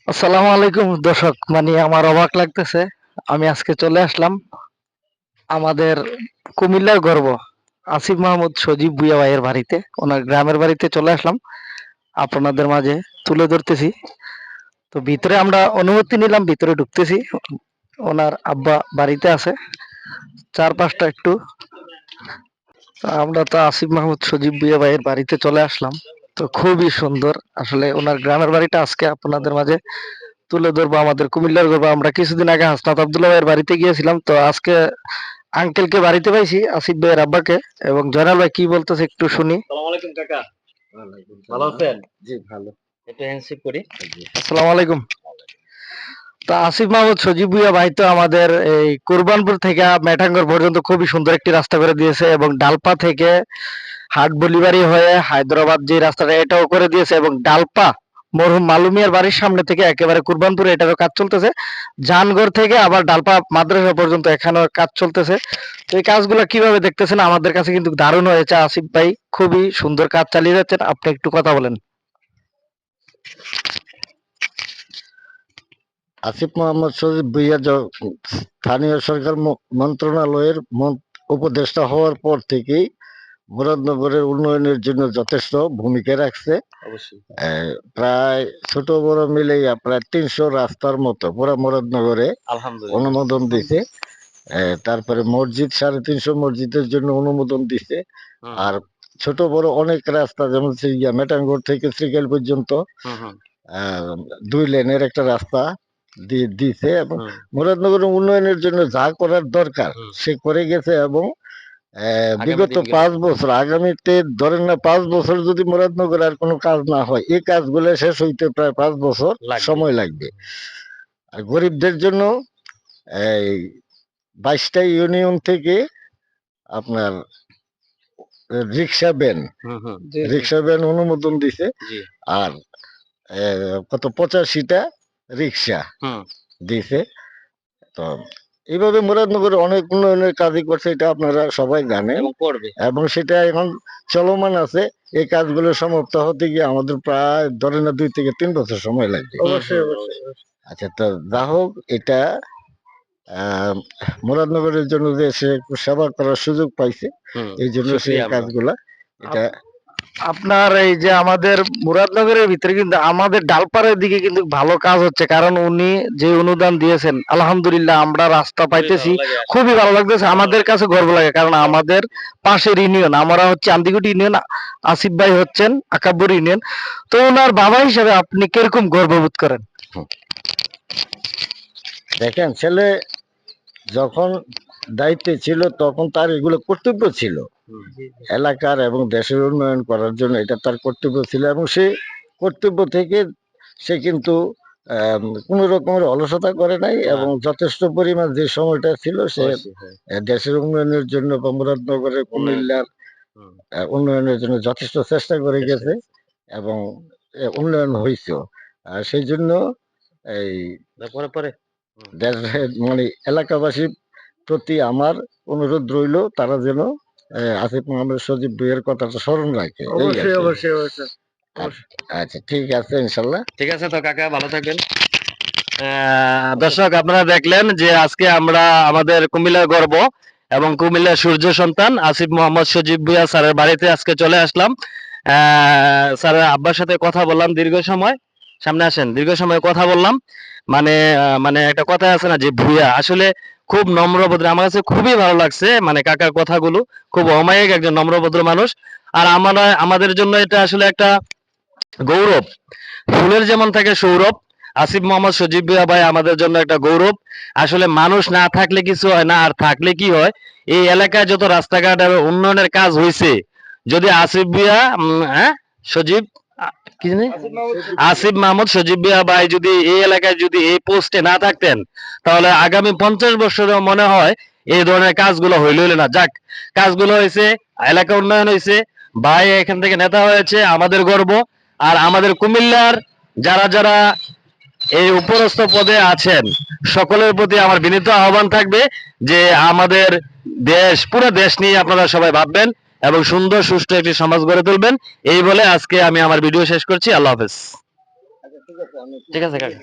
আসসালামু আলাইকুম দর্শক, মানে আমার অবাক লাগতেছে। আমি আজকে চলে আসলাম আমাদের কুমিল্লার গর্ব আসিফ মাহমুদ সজীব ভুঁইয়া ভাইয়ের বাড়িতে, ওনার গ্রামের বাড়িতে চলে আসলাম। আপনাদের মাঝে তুলে ধরতেছি। তো ভিতরে আমরা অনুমতি নিলাম, ভিতরে ঢুকতেছি। ওনার আব্বা বাড়িতে আছে, চারপাশটা একটু। আমরা তো আসিফ মাহমুদ সজীব ভুঁইয়া ভাইয়ের বাড়িতে চলে আসলাম। তো খুবই সুন্দর আসলে ওনার গ্রামের বাড়িটা আজকে আপনাদের মাঝে তুলে ধরবো। আমাদের কুমিল্লার গর্ব। আমরা কিছুদিন আগে হাসনাত আব্দুল্লাহ ভাইয়ের বাড়িতে গিয়েছিলাম, তো আজকে আঙ্কেলকে বাড়িতে পাইছি, আসিফ ভাইয়ের আব্বাকে। এবং জয়নাল ভাই কি বলতেছে একটু শুনি। আসসালামু আলাইকুম কাকা, ভালো আছেন? জি ভালো। একটু হ্যান্ডশেক করি। আসসালামু আলাইকুম। তো আসিফ মাহমুদ সজীব ভুঁইয়া ভাই তো আমাদের এই কুরবানপুর থেকে মেঠাঙ্গর পর্যন্ত খুবই সুন্দর একটি রাস্তা করে দিয়েছে, এবং ডালপা থেকে হাট বলিবাড়ি হয়ে হায়দ্রাবাদ যে রাস্তাটা, এটাও করে দিয়েছে। এবং ডালপা মরহুম মালুমিয়ার বাড়ির সামনে থেকে একেবারে কুরবানপুরে এটারও কাজ চলতেছে। জানগড় থেকে আবার ডালপা মাদ্রাসা পর্যন্ত এখানেও কাজ চলতেছে। তো এই কাজগুলো কিভাবে দেখতেছেন? আমাদের কাছে কিন্তু দারুণ হয়েছে। আসিফ ভাই খুবই সুন্দর কাজ চালিয়ে যাচ্ছেন। আপনি একটু কথা বলেন। আসিফ মোহাম্মদ সজীব ভুঁইয়া স্থানীয় সরকার মন্ত্রণালয়ের উপদেষ্টা হওয়ার পর থেকেই মুরাদনগরের উন্নয়নের জন্য যথেষ্ট ভূমিকা রাখছে। অবশ্যই। প্রায় ছোট বড় মিলেই প্রায় 300 রাস্তার মতো পুরা মুরাদনগরে আলহামদুলিল্লাহ। অনুমোদন দিছে। তারপরে মসজিদ 350 মসজিদের জন্য অনুমোদন দিছে। হুম, আর ছোট বড় অনেক রাস্তা, যেমন মেটাঙ্গর থেকে শ্রীকাল পর্যন্ত হুম, হুম, 2 লেনের একটা রাস্তা দিছে। এবং হুম, মুরাদনগরের উন্নয়নের জন্য যা করার দরকার হুম। সে করে গেছে। এবং আগামী বিগত দিনগুলো 5 বছর, আগামীতে ধরেন না 5 বছর যদি মুরাদনগরে আর কোনো কাজ না হয়, এই কাজগুলো শেষ হইতে প্রায় 5 বছর লাগবে। সময় লাগবে। আর গরিবদের জন্য এই 22টা ইউনিয়ন থেকে আপনার রিক্সা ভ্যান হুম, হুম, রিক্সা ভ্যান অনুমোদন দিছে। জি, আর কত 85টা রিক্সা হুম, দিছে। তো এইভাবে মুরাদনগরে অনেক উন্নয়নের কাজই করছে, এটা আপনারা সবাই জানেন। এবং করবে। এবং সেটা এখন চলমান আছে। এই কাজগুলো সমাপ্ত হতে গিয়ে আমাদের প্রায় ধরেন না 2 থেকে 3 বছর সময় লাগবে। অবশ্যই অবশ্যই। আচ্ছা, তো যা হোক, এটা আহ মুরাদনগরের জন্য যে সে একটু সেবা করার সুযোগ পাইছে, হুম, এই জন্য সে শুকরিয়া এই আমরা। কাজগুলা এটা আপনার এই যে আমাদের মুরাদনগরের ভিতরে কিন্তু আমাদের ডালপাড়ের দিকে কিন্তু ভালো কাজ হচ্ছে, কারণ উনি যে অনুদান দিয়েছেন আলহামদুলিল্লাহ আমরা রাস্তা খুবই পাইতেছি। ভালো লাগে আসলে। খুবই ভালো লাগতেছে, ভালো আমাদের লাগে। কাছে গর্ব লাগে, কারণ আমাদের পাশের ইউনিয়ন, আমরা হচ্ছে আন্দিগুটি ইউনিয়ন, আসিফ ভাই হচ্ছেন আকাব্বর ইউনিয়ন। তো ওনার বাবা হিসেবে আপনি কিরকম গর্ববোধ করেন? দেখেন, ছেলে যখন দায়িত্বে ছিল তখন তার এগুলো কর্তব্য ছিল। হুম, এলাকার এবং দেশের উন্নয়ন করার জন্য এটা তার কর্তব্য ছিল। এবং সে কর্তব্য থেকে সে কিন্তু কোনো রকমের অলসতা করে নাই। না, এবং যথেষ্ট পরিমাণ যে সময়টা ছিল সে অবশ্যই, হ্যাঁ, দেশের উন্নয়নের জন্য বা মুরাদনগরের উন্নয়ন। কুমিল্লার হুম, উন্নয়নের জন্য যথেষ্ট চেষ্টা করে চেষ্টা গেছে। করছে। এবং উন্নয়ন হয়েছে। আর সেই জন্য এই পরে। হুম, মানে এলাকাবাসীর প্রতি আমার অনুরোধ রইল, তারা যেন আসিফ মোহাম্মদ সজীব ভুঁইয়ার কথাটা স্মরণ রাখে। এই আর অবশ্যই কি। অবশ্যই অবশ্যই। আচ্ছা, ঠিক আছে, ইনশাল্লাহ। ঠিক আছে তো কাকা, ভালো থাকবেন। দর্শক আপনারা দেখলেন যে আজকে আমরা আমাদের কুমিল্লার গর্ব এবং কুমিল্লার সূর্য সন্তান আসিফ মোহাম্মদ সজীব ভুঁইয়া স্যারের বাড়িতে আজকে চলে আসলাম। স্যারের আব্বার সাথে কথা বললাম দীর্ঘ সময়। সামনে আসেন, দীর্ঘ সময় কথা বললাম। মানে মানে একটা কথা আছে না যে ভুঁইয়া আসলে খুব নম্রভদ্র। আমার কাছে খুবই ভালো লাগছে, মানে কাকার কথাগুলো। খুব অমায়িক একজন নম্রভদ্র মানুষ। আর আমাদের জন্য এটা আসলে একটা গৌরব। ফুলের যেমন থাকে সৌরভ, আসিফ মোহাম্মদ সজীব ভুঁইয়া ভাই আমাদের জন্য একটা গৌরব। আসলে মানুষ না থাকলে কিছু হয় না, আর থাকলে কি হয়। এই এলাকায় যত রাস্তাঘাট এবং উন্নয়নের কাজ হয়েছে, যদি আসিফ ভুঁইয়া হ্যাঁ সজীব কি জানি আসিফ মাহমুদ সজীব ভুঁইয়া ভাই যদি এই এলাকায় যদি এই পোস্টে না থাকতেন, তাহলে আগামী 50 বছরেও মনে হয় এই ধরনের কাজগুলো হইল না। যাক, কাজগুলো হয়েছে, এলাকা উন্নয়ন হয়েছে, ভাই এখান থেকে নেতা হয়েছে, আমাদের গর্ব। আর আমাদের কুমিল্লার যারা যারা এই উপরস্থ পদে আছেন, সকলের প্রতি আমার বিনীত আহ্বান থাকবে যে আমাদের দেশ, পুরো দেশ নিয়ে আপনারা সবাই ভাববেন এবং সুন্দর সুষ্ঠু একটি সমাজ গড়ে তুলবেন। এই বলে আজকে আমি আমার ভিডিও শেষ করছি। আল্লাহ হাফেজ। ঠিক আছে কাকা।